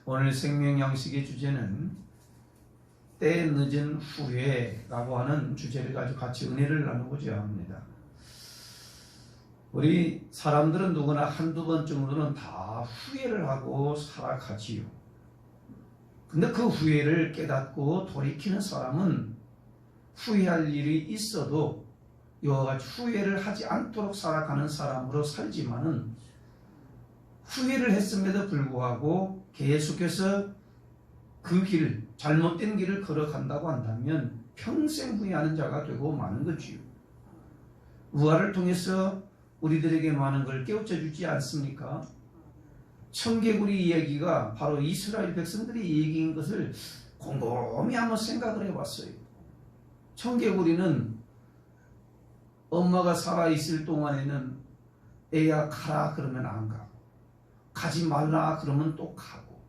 오늘 생명 양식의 주제는 때 늦은 후회라고 하는 주제를 가지고 같이 은혜를 나누고자 합니다. 우리 사람들은 누구나 한두 번 정도는 다 후회를 하고 살아가지요. 근데 그 후회를 깨닫고 돌이키는 사람은 후회할 일이 있어도 이와 같이 후회를 하지 않도록 살아가는 사람으로 살지만은, 후회를 했음에도 불구하고 계속해서 그 길, 잘못된 길을 걸어간다고 한다면 평생 후회하는 자가 되고 마는 거지요. 우화를 통해서 우리들에게 많은 걸 깨우쳐 주지 않습니까? 청개구리 이야기가 바로 이스라엘 백성들의 얘기인 것을 곰곰이 한번 생각을 해봤어요. 청개구리는 엄마가 살아있을 동안에는 애야 가라 그러면 안 가고, 가지 말라 그러면 또 가고,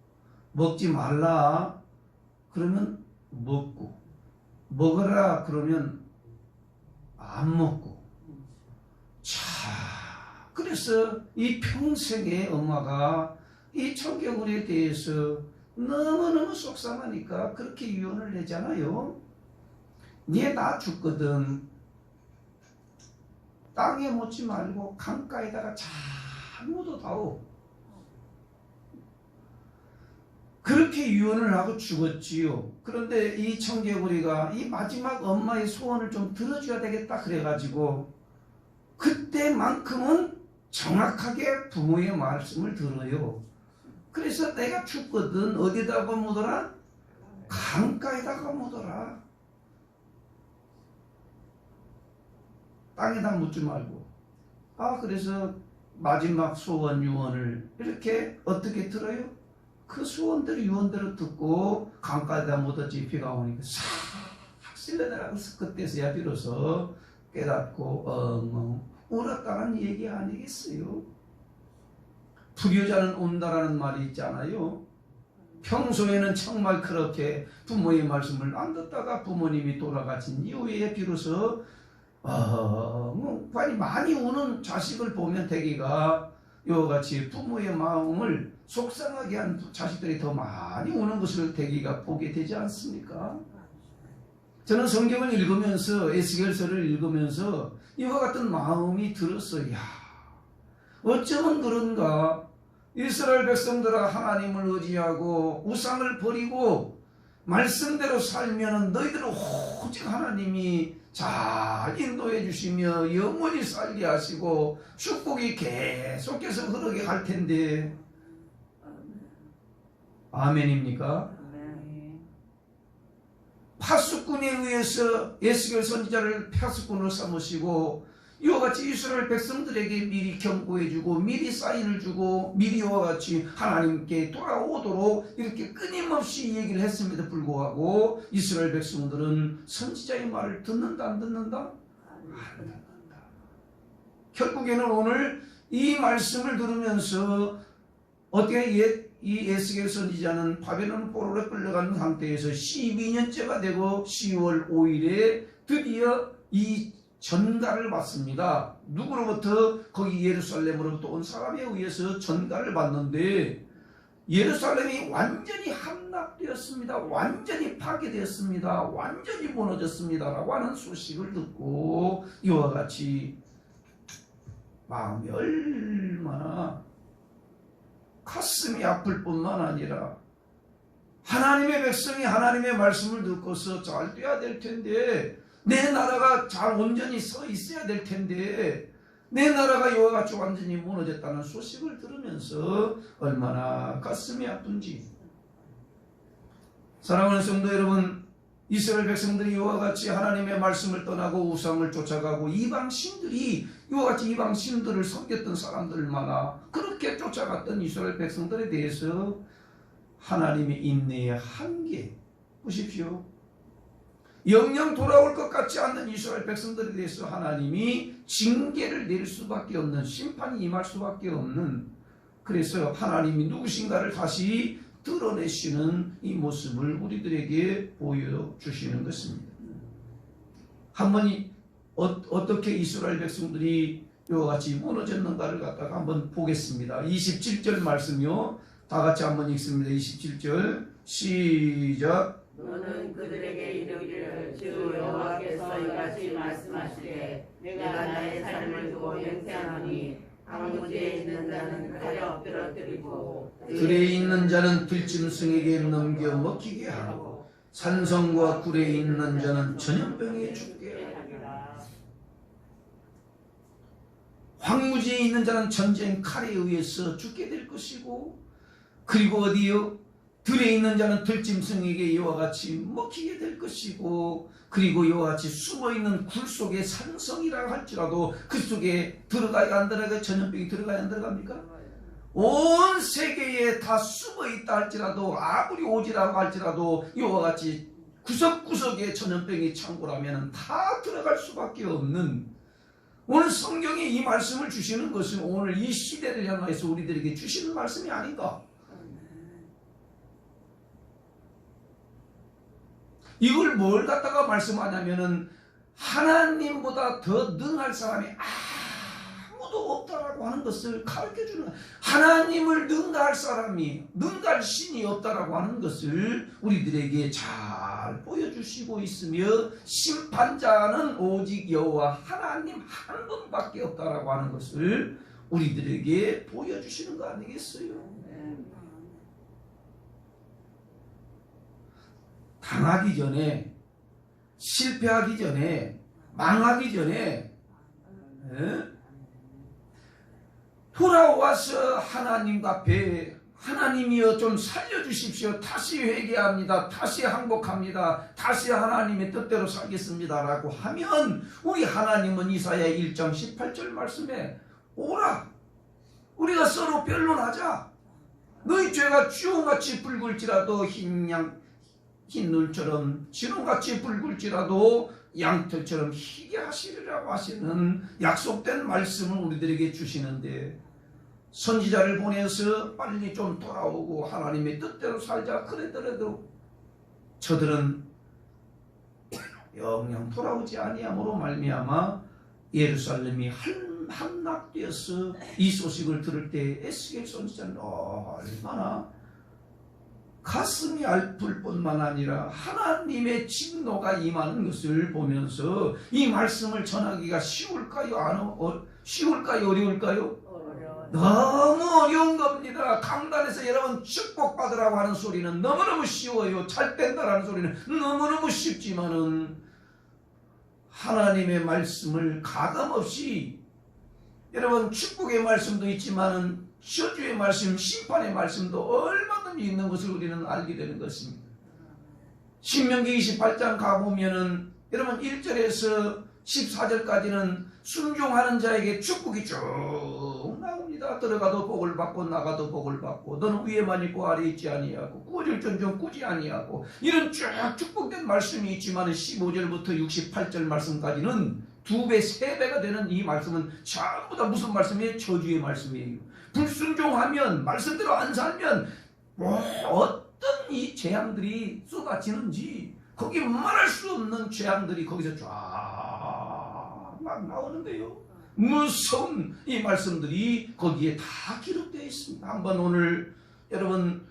먹지 말라 그러면 먹고, 먹어라 그러면 안 먹고. 자, 그래서 이 평생에 엄마가 이 청개구리에 대해서 너무너무 속상하니까 그렇게 유언을 내잖아요. 니 나 죽거든 땅에 묻지 말고 강가에다가 잘 묻어다오. 그렇게 유언을 하고 죽었지요. 그런데 이 청개구리가 이 마지막 엄마의 소원을 좀 들어줘야 되겠다 그래가지고 그때만큼은 정확하게 부모의 말씀을 들어요. 그래서 내가 죽거든 어디다가 묻어라? 강가에다가 묻어라. 땅에다 묻지 말고. 그래서 마지막 소원 유언을 이렇게 어떻게 들어요? 그 소원대로 유언대로 듣고 강가에다 묻었지. 비가 오니까 싹 쓸려내려가서 그때서야 비로소 깨닫고 엉엉 울었다는 얘기 아니겠어요? 불효자는 운다라는 말이 있잖아요. 평소에는 정말 그렇게 부모의 말씀을 안 듣다가 부모님이 돌아가신 이후에 비로소 많이 우는 자식을 보면 대개가 이와 같이 부모의 마음을 속상하게 한 자식들이 더 많이 우는 것을 대개가 보게 되지 않습니까? 저는 성경을 읽으면서, 에스겔서를 읽으면서 이와 같은 마음이 들었어요. 야, 어쩌면 그런가? 이스라엘 백성들아 하나님을 의지하고 우상을 버리고 말씀대로 살면 너희들은 오직 하나님이 잘 인도해 주시며 영원히 살게 하시고 축복이 계속해서 흐르게 할 텐데. 아멘입니까? 파수꾼에 의해서 에스겔 선지자를 파수꾼으로 삼으시고 이와 같이 이스라엘 백성들에게 미리 경고해주고 미리 사인을 주고 미리 이와 같이 하나님께 돌아오도록 이렇게 끊임없이 얘기를 했음에도 불구하고 이스라엘 백성들은 선지자의 말을 듣는다 안 듣는다? 안 듣는다. 결국에는 오늘 이 말씀을 들으면서 어떻게 이 에스겔 선지자는 바벨론 포로로 끌려간 상태에서 12년째가 되고 10월 5일에 드디어 이 전가를 받습니다. 누구로부터? 거기 예루살렘으로부터 온 사람에 의해서 전가를 받는데 예루살렘이 완전히 함락되었습니다. 완전히 파괴되었습니다. 완전히 무너졌습니다. 라고 하는 소식을 듣고 이와 같이 마음이 얼마나 가슴이 아플 뿐만 아니라 하나님의 백성이 하나님의 말씀을 듣고서 잘 돼야 될 텐데, 내 나라가 잘 온전히 서 있어야 될 텐데 내 나라가 이와 같이 완전히 무너졌다는 소식을 들으면서 얼마나 가슴이 아픈지. 사랑하는 성도 여러분, 이스라엘 백성들이 이와 같이 하나님의 말씀을 떠나고 우상을 쫓아가고 이방신들이 이와 같이 이방신들을 섬겼던 사람들마다 그렇게 쫓아갔던 이스라엘 백성들에 대해서 하나님의 인내의 한계 보십시오. 영영 돌아올 것 같지 않는 이스라엘 백성들에 대해서 하나님이 징계를 내릴 수밖에 없는, 심판이 임할 수밖에 없는, 그래서 하나님이 누구신가를 다시 드러내시는 이 모습을 우리들에게 보여주시는 것입니다. 한번 어떻게 이스라엘 백성들이 이와 같이 무너졌는가를 갖다가 한번 보겠습니다. 27절 말씀이요. 다 같이 한번 읽습니다. 27절 시작. 너는 그들에게 이르기를 주 여호와께서 이같이 말씀하시되 내가 나의 삶을 두고 맹세하노니 방부지에 있는 자는 칼에 엎드러뜨리고 들에 있는 자는 들짐승에게 넘겨 먹히게 하고 산성과 굴에 있는 자는 전염병에 죽게 하리라. 황무지에 있는 자는 전쟁 칼에 의해서 죽게 될 것이고, 그리고 어디요? 들에 있는 자는 들짐승에게 이와 같이 먹히게 될 것이고, 그리고 이와 같이 숨어있는 굴 속에 산성이라 할지라도 그 속에 들어가야 안 들어가요? 전염병이 들어가야 안 들어갑니까? 온 세계에 다 숨어있다 할지라도, 아무리 오지라고 할지라도 이와 같이 구석구석에 전염병이 창고라면 다 들어갈 수밖에 없는, 오늘 성경에 이 말씀을 주시는 것은 오늘 이 시대를 향해서 우리들에게 주시는 말씀이 아닌가. 이걸 뭘 갖다가 말씀하냐면은 하나님보다 더 능할 사람이 아무도 없다라고 하는 것을 가르쳐주는, 하나님을 능가할 사람이, 능가할 신이 없다라고 하는 것을 우리들에게 잘 보여주시고 있으며, 심판자는 오직 여호와 하나님 한 분밖에 없다라고 하는 것을 우리들에게 보여주시는 거 아니겠어요? 당하기 전에, 실패하기 전에, 망하기 전에 돌아와서 하나님 앞에 하나님이여 좀 살려주십시오. 다시 회개합니다. 다시 항복합니다. 다시 하나님의 뜻대로 살겠습니다 라고 하면, 우리 하나님은 이사야 1장 18절 말씀에 오라, 우리가 서로 변론하자. 너희 죄가 주홍같이 붉을지라도 흰 눈처럼, 진홍같이 붉을지라도 양털처럼 희게 하시리라고 하시는 약속된 말씀을 우리들에게 주시는데, 선지자를 보내서 빨리 좀 돌아오고 하나님의 뜻대로 살자 그러더라도 저들은 영영 돌아오지 아니함으로 말미암아 예루살렘이 함락되어서 이 소식을 들을 때 에스겔 선지자는 얼마나 가슴이 아플 뿐만 아니라 하나님의 진노가 임하는 것을 보면서 이 말씀을 전하기가 쉬울까요? 쉬울까요? 어려울까요? 너무 어려운 겁니다. 강단에서 여러분 축복받으라고 하는 소리는 너무너무 쉬워요. 잘 뺀다라는 소리는 너무너무 쉽지만은, 하나님의 말씀을 가감없이, 여러분 축복의 말씀도 있지만은 저주의 말씀, 심판의 말씀도 얼마든지 있는 것을 우리는 알게 되는 것입니다. 신명기 28장 가보면은 여러분 1절에서 14절까지는 순종하는 자에게 축복이 쭉 나옵니다. 들어가도 복을 받고 나가도 복을 받고, 너는 위에만 있고 아래에 있지 아니하고 꾸어질 존중 꾸지 아니하고, 이런 쭉 축복된 말씀이 있지만 15절부터 68절 말씀까지는 2배, 3배가 되는 이 말씀은 전부 다 무슨 말씀이에요? 저주의 말씀이에요. 불순종하면, 말씀대로 안 살면 어떤 이 재앙들이 쏟아지는지, 거기 말할 수 없는 재앙들이 거기서 쫙 막 나오는데요. 무서운 이 말씀들이 거기에 다 기록되어 있습니다. 한번 오늘 여러분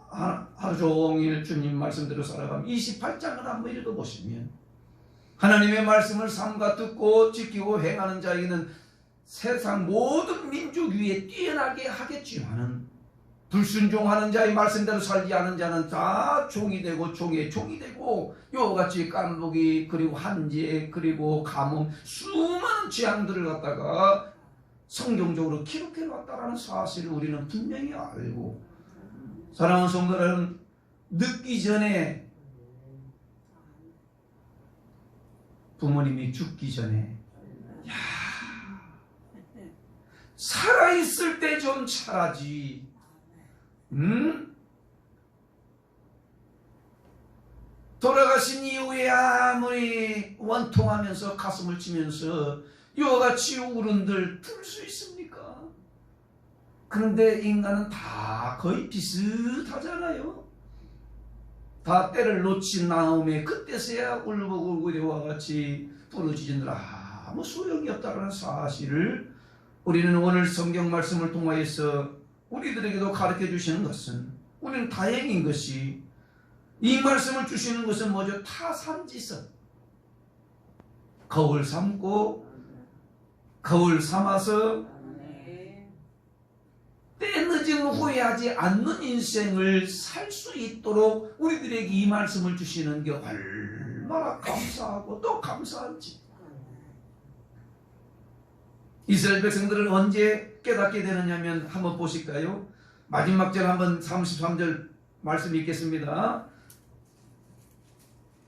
하루 종일 주님 말씀대로 살아가면 28장을 한번 읽어보시면, 하나님의 말씀을 삼가 듣고 지키고 행하는 자에게는 세상 모든 민족 위에 뛰어나게 하겠지만은, 불순종하는 자의 말씀대로 살지 않은 자는 다 종이 되고 종의 종이 되고, 이와 같이 깐부기, 그리고 한재, 그리고 가뭄, 수많은 재앙들을 갖다가 성경적으로 기록해 놨다라는 사실을 우리는 분명히 알고, 사랑하는 성도 여러분, 늦기 전에, 부모님이 죽기 전에, 살아있을 때 좀 차라지. 돌아가신 이후에 아무리 원통하면서 가슴을 치면서 이와 같이 울음들 들 수 있습니까? 그런데 인간은 다 거의 비슷하잖아요. 다 때를 놓친 다음에 그때서야 울고 이와 같이 부르짖느라 아무 소용이 없다는 사실을 우리는 오늘 성경 말씀을 통하여서 우리들에게도 가르쳐 주시는 것은, 우리는 다행인 것이 이 말씀을 주시는 것은 뭐죠? 타산지석. 거울 삼고 거울 삼아서 때 늦은 후회하지 않는 인생을 살 수 있도록 우리들에게 이 말씀을 주시는 게 얼마나 감사하고 또 감사한지. 이스라엘 백성들은 언제 깨닫게 되느냐면 한번 보실까요? 마지막 절 한번 33절 말씀 읽겠습니다.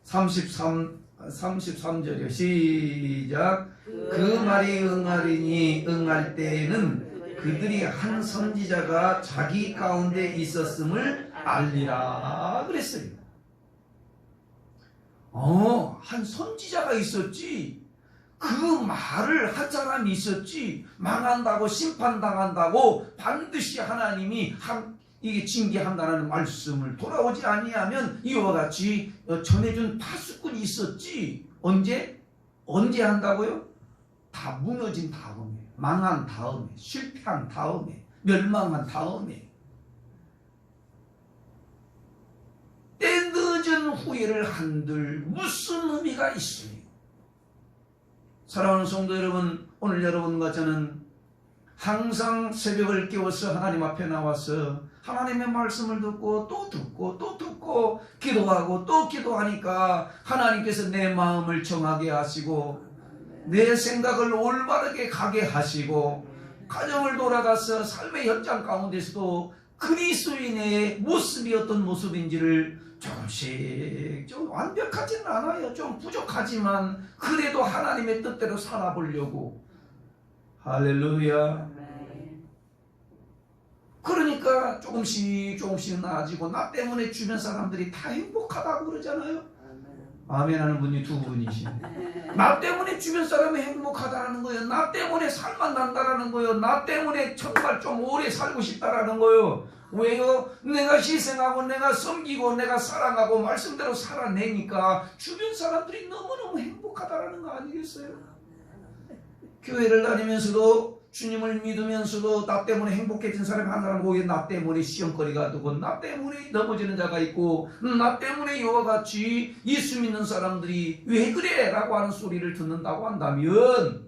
33절이요. 시작. 그 말이 응하리니 응할 때에는 그들이 한 선지자가 자기 가운데 있었음을 알리라 그랬어요. 한 선지자가 있었지. 그 말을 한 사람이 있었지. 망한다고 심판당한다고 반드시 하나님이 이게 징계한다는 말씀을 돌아오지 아니하면 이와 같이 전해준 파수꾼이 있었지. 언제 한다고요? 다 무너진 다음에, 망한 다음에, 실패한 다음에, 멸망한 다음에, 때 늦은 후회를 한들 무슨 의미가 있어요? 사랑하는 성도 여러분, 오늘 여러분과 저는 항상 새벽을 깨워서 하나님 앞에 나와서 하나님의 말씀을 듣고 또 듣고 또 듣고 기도하고 또 기도하니까 하나님께서 내 마음을 정하게 하시고 내 생각을 올바르게 가게 하시고 가정을 돌아가서 삶의 현장 가운데서도 그리스도인의 모습이 어떤 모습인지를 조금씩, 좀 완벽하지는 않아요. 좀 부족하지만 그래도 하나님의 뜻대로 살아보려고. 할렐루야. 그러니까 조금씩 나아지고, 나 때문에 주변 사람들이 다 행복하다고 그러잖아요. 아멘 하는 분이 두 분이시네. 나 때문에 주변 사람이 행복하다라는 거예요. 나 때문에 살만 난다라는 거예요. 나 때문에 정말 좀 오래 살고 싶다라는 거예요. 왜요? 내가 희생하고 내가 섬기고 내가 사랑하고 말씀대로 살아내니까 주변 사람들이 너무너무 행복하다라는 거 아니겠어요? 교회를 다니면서도 주님을 믿으면서도 나 때문에 행복해진 사람이 한 사람 보기에 나 때문에 시험거리가 되고 나 때문에 넘어지는 자가 있고 나 때문에 이와 같이 예수 믿는 사람들이 왜 그래? 라고 하는 소리를 듣는다고 한다면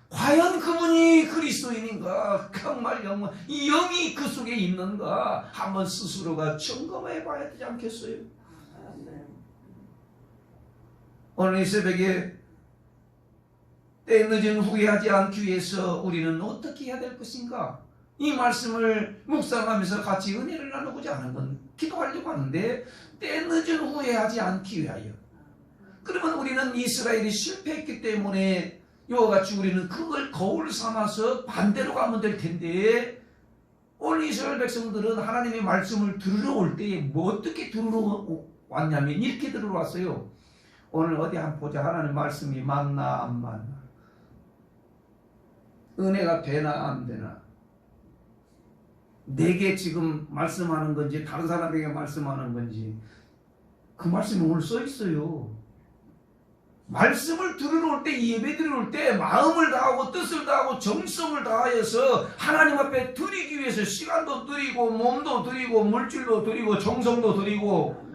과연 그분이 그리스도인인가? 정말 이 영이 그 속에 있는가? 한번 스스로가 점검해 봐야 되지 않겠어요? 오늘 이 새벽에 때 늦은 후회하지 않기 위해서 우리는 어떻게 해야 될 것인가? 이 말씀을 묵상하면서 같이 은혜를 나누고자 하는 건 기도하려고 하는데 때 늦은 후회하지 않기 위하여. 그러면 우리는 이스라엘이 실패했기 때문에 이와 같이 우리는 그걸 거울 삼아서 반대로 가면 될 텐데 오늘 이스라엘 백성들은 하나님의 말씀을 들으러 올 때에 뭐 어떻게 들으러 왔냐면 이렇게 들으러 왔어요. 오늘 어디 한번 보자. 하나님 말씀이 맞나 안 맞나, 은혜가 되나 안 되나, 내게 지금 말씀하는 건지 다른 사람에게 말씀하는 건지 그 말씀이 오늘 써 있어요. 말씀을 들으러 올 때, 예배 드리러 올 때 마음을 다하고 뜻을 다하고 정성을 다하여서 하나님 앞에 드리기 위해서 시간도 드리고 몸도 드리고 물질도 드리고 정성도 드리고.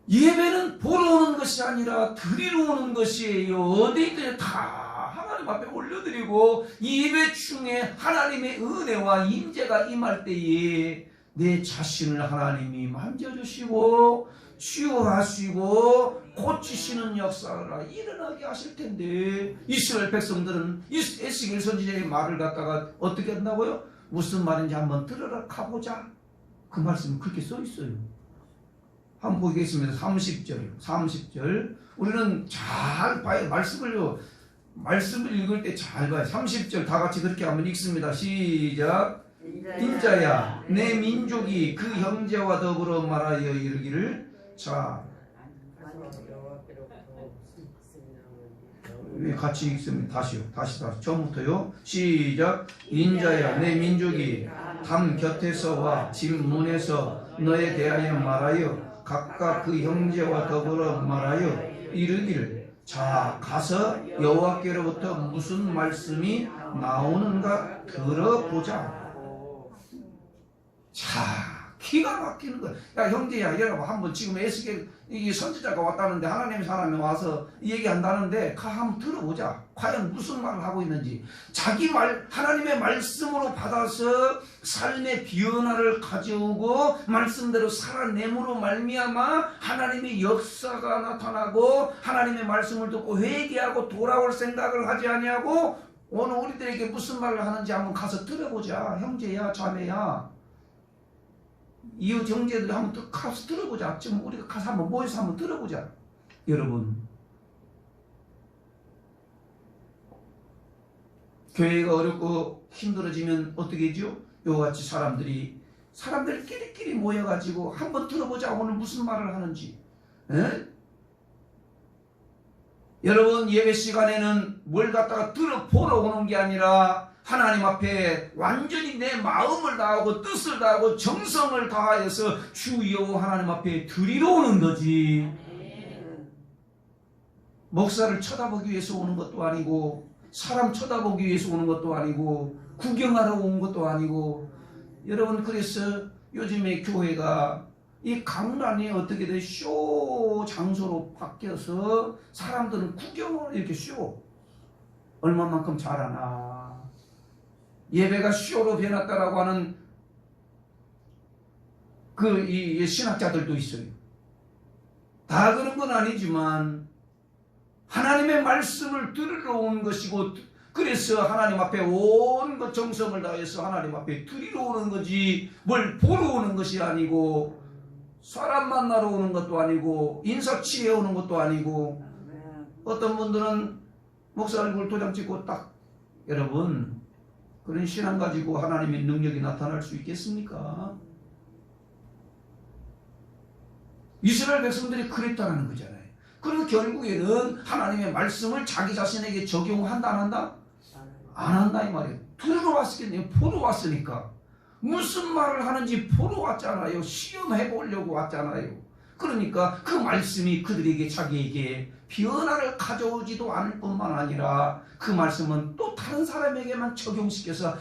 예배는 보러 오는 것이 아니라 드리러 오는 것이에요. 어디든 다 하나님 앞에 올려드리고 예배 중에 하나님의 은혜와 임재가 임할 때에 내 자신을 하나님이 만져주시고 치유하시고 고치시는 역사가 일어나게 하실 텐데 이스라엘 백성들은 에스겔 선지자의 말을 갖다가 어떻게 한다고요? 무슨 말인지 한번 들으러 가보자. 그 말씀이 그렇게 써 있어요. 한번 보겠습니다. 30절. 우리는 잘 봐요. 말씀을 읽을 때 잘 봐요. 30절 다 같이 그렇게 한번 읽습니다. 시작. 인자야, 내 민족이 그 형제와 더불어 말하여 이르기를. 자, 같이 읽습니다. 다시 처음부터요. 시작. 인자야, 내 민족이 담 곁에서와 집 문에서 너에 대하여 말하여 각각 그 형제와 더불어 말하여 이르기를. 자, 가서 여호와께로부터 무슨 말씀이 나오는가 들어보자. 자, 기가 막히는 거야. 야, 형제야, 여러분, 한번 지금 에스겔 이 선지자가 왔다는데 하나님의 사람이 와서 얘기한다는데 한번 들어보자. 과연 무슨 말을 하고 있는지. 자기 말, 하나님의 말씀으로 받아서 삶의 변화를 가져오고 말씀대로 살아내므로 말미암아 하나님의 역사가 나타나고 하나님의 말씀을 듣고 회개하고 돌아올 생각을 하지 아니하고 오늘 우리들에게 무슨 말을 하는지 한번 가서 들어보자. 형제야, 자매야, 이웃 형제들 한번 가서 들어보자. 지금 우리가 가서 한번 모여서 한번 들어보자. 여러분, 교회가 어렵고 힘들어지면 어떻게 하죠? 요같이 사람들끼리 모여가지고 한번 들어보자. 오늘 무슨 말을 하는지. 에? 여러분, 예배 시간에는 뭘 갖다가 들어보러 오는 게 아니라 하나님 앞에 완전히 내 마음을 다하고 뜻을 다하고 정성을 다하여서 주여 하나님 앞에 드리러 오는 거지. 목사를 쳐다보기 위해서 오는 것도 아니고 사람 쳐다보기 위해서 오는 것도 아니고 구경하러 온 것도 아니고. 여러분, 그래서 요즘에 교회가 이 강단이 어떻게 돼? 쇼 장소로 바뀌어서 사람들은 구경을 이렇게 쇼 얼마만큼 잘하나. 예배가 쇼로 변했다라고 하는 이 신학자들도 있어요. 다 그런 건 아니지만 하나님의 말씀을 들으러 온 것이고, 그래서 하나님 앞에 온 것 정성을 다해서 하나님 앞에 드리러 오는 거지 뭘 보러 오는 것이 아니고 사람 만나러 오는 것도 아니고 인사치에 오는 것도 아니고. 어떤 분들은 목사 얼굴 도장 찍고 딱, 여러분, 그런 신앙 가지고 하나님의 능력이 나타날 수 있겠습니까? 이스라엘 백성들이 그랬다는 거잖아요. 그리고 결국에는 하나님의 말씀을 자기 자신에게 적용한다 안 한다? 안 한다 이 말이에요. 들으러 왔겠네요. 보러 왔으니까. 무슨 말을 하는지 보러 왔잖아요. 시험해 보려고 왔잖아요. 그러니까 그 말씀이 그들에게 자기에게 변화를 가져오지도 않을 뿐만 아니라 그 말씀은 또 다른 사람에게만 적용시켜서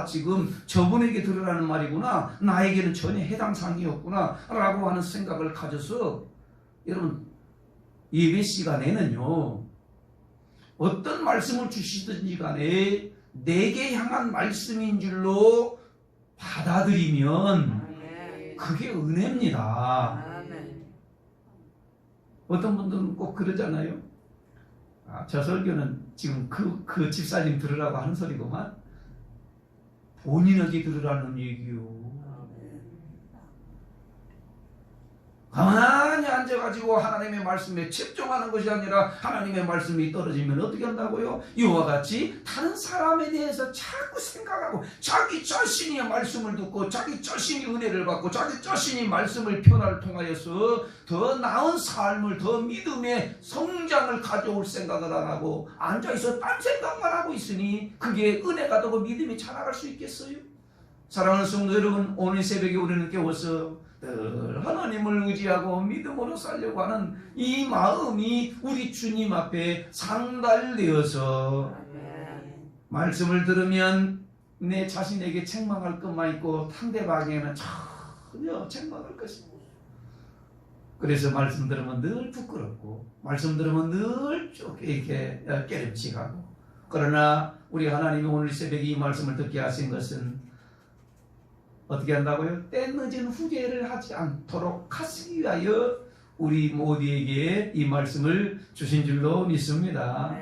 지금 저분에게 들으라는 말이구나, 나에게는 전혀 해당 사항이었구나 라고 하는 생각을 가져서, 여러분, 예배 시간에는요 어떤 말씀을 주시든지 간에 내게 향한 말씀인 줄로 받아들이면 그게 은혜입니다. 어떤 분들은 꼭 그러잖아요. 저 설교는 지금 그 집사님 들으라고 하는 소리구만. 본인에게 들으라는 얘기요. 가만히 앉아가지고 하나님의 말씀에 집중하는 것이 아니라 하나님의 말씀이 떨어지면 어떻게 한다고요? 이와 같이 다른 사람에 대해서 자꾸 생각하고 자기 자신이 말씀을 듣고 자기 자신이 은혜를 받고 자기 자신이 말씀을 변화를 통하여서 더 나은 삶을, 더 믿음의 성장을 가져올 생각을 안 하고 앉아있어 딴 생각만 하고 있으니 그게 은혜가 되고 믿음이 자라갈 수 있겠어요? 사랑하는 성도 여러분, 오늘 새벽에 우리는 깨워서 늘 하나님을 의지하고 믿음으로 살려고 하는 이 마음이 우리 주님 앞에 상달되어서 말씀을 들으면 내 자신에게 책망할 것만 있고 상대방에게는 전혀 책망할 것이 없고, 그래서 말씀 들으면 늘 부끄럽고 말씀 들으면 늘 이렇게 깨름칙하고. 그러나 우리 하나님이 오늘 새벽에 이 말씀을 듣게 하신 것은 어떻게 한다고요? 때늦은 후회를 하지 않도록 하시기 위하여 우리 모두에게 이 말씀을 주신 줄로 믿습니다.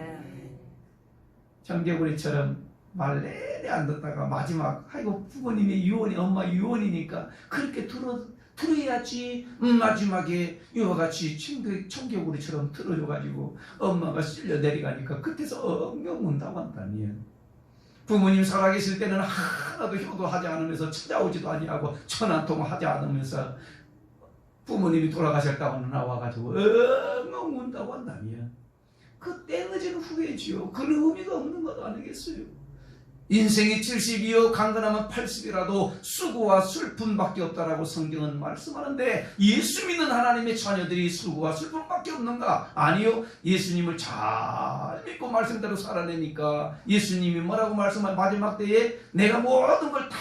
청개구리처럼 말 내내 안 듣다가 마지막 아이고 부모님의 유언이 엄마 유언이니까 그렇게 들어야지 마지막에 이와 같이 청개구리처럼 틀어줘가지고 엄마가 쓸려 내려가니까 끝에서 엉엉 운다고 한다면, 부모님 살아계실 때는 하나도 효도하지 않으면서 찾아오지도 아니하고 전화통화 하지 않으면서 부모님이 돌아가셨다고 나와가지고 엉엉 운다고 한다면 그 때늦은 후회지요. 그런 의미가 없는 것 아니겠어요? 인생이 70이요 강건하면 80이라도 수고와 슬픔밖에 없다라고 성경은 말씀하는데 예수 믿는 하나님의 자녀들이 수고와 슬픔밖에 없는가? 아니요. 예수님을 잘 믿고 말씀대로 살아내니까 예수님이 뭐라고 말씀한 마지막 때에 내가 모든 걸 다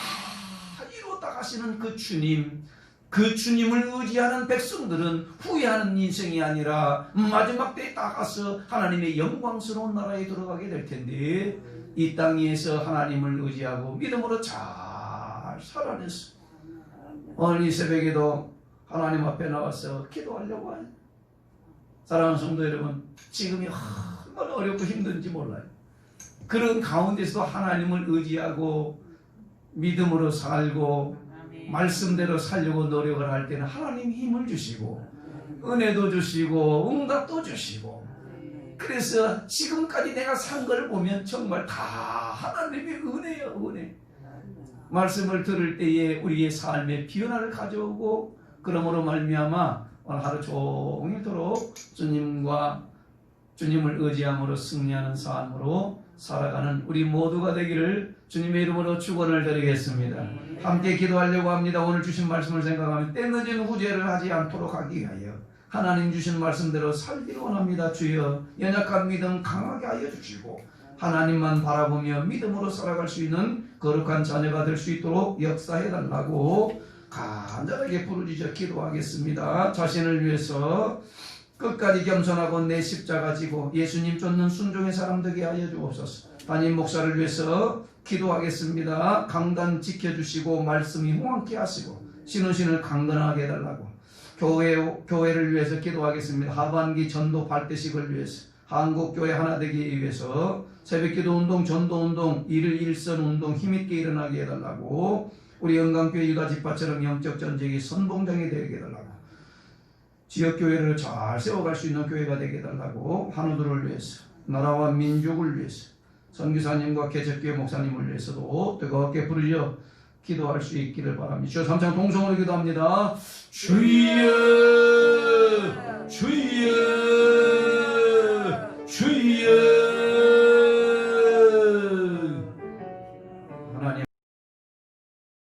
이루었다 하시는 그 주님, 그 주님을 의지하는 백성들은 후회하는 인생이 아니라 마지막 때에 딱 가서 하나님의 영광스러운 나라에 들어가게 될 텐데 이 땅 위에서 하나님을 의지하고 믿음으로 잘 살아냈어. 오늘 이 새벽에도 하나님 앞에 나와서 기도하려고 해요. 사랑하는 성도 여러분, 지금이 얼마나 어렵고 힘든지 몰라요. 그런 가운데서도 하나님을 의지하고 믿음으로 살고 말씀대로 살려고 노력을 할 때는 하나님 힘을 주시고 은혜도 주시고 응답도 주시고, 그래서 지금까지 내가 산 걸 보면 정말 다 하나님의 은혜예요. 은혜. 말씀을 들을 때에 우리의 삶에 변화를 가져오고 그러므로 말미암아 오늘 하루 종일토록 주님을 의지함으로 승리하는 삶으로 살아가는 우리 모두가 되기를 주님의 이름으로 축원을 드리겠습니다. 함께 기도하려고 합니다. 오늘 주신 말씀을 생각하면 때늦은 후회를 하지 않도록 하기 위하여 하나님 주신 말씀대로 살기를 원합니다. 주여, 연약한 믿음 강하게 하여 주시고 하나님만 바라보며 믿음으로 살아갈 수 있는 거룩한 자녀가 될 수 있도록 역사해 달라고 간절하게 부르짖어 기도하겠습니다. 자신을 위해서 끝까지 겸손하고 내 십자가 지고 예수님 쫓는 순종의 사람 되게 하여 주옵소서. 담임 목사를 위해서 기도하겠습니다. 강단 지켜주시고 말씀이 홍황케 하시고 신우신을 강건하게 해달라고, 교회를 위해서 기도하겠습니다. 하반기 전도 발대식을 위해서, 한국교회 하나 되기 위해서 새벽기도 운동, 전도 운동, 일선 운동 힘있게 일어나게 해달라고, 우리 영광교회 유다 지파처럼 영적 전쟁이 선봉장이 되게 해달라고, 지역교회를 잘 세워갈 수 있는 교회가 되게 해달라고, 한우들을 위해서, 나라와 민족을 위해서, 선교사님과 개척교회 목사님을 위해서도 뜨겁게 부르짖어 기도할 수 있기를 바랍니다. 주여, 삼창 동성으로 기도합니다. 주여, 주여.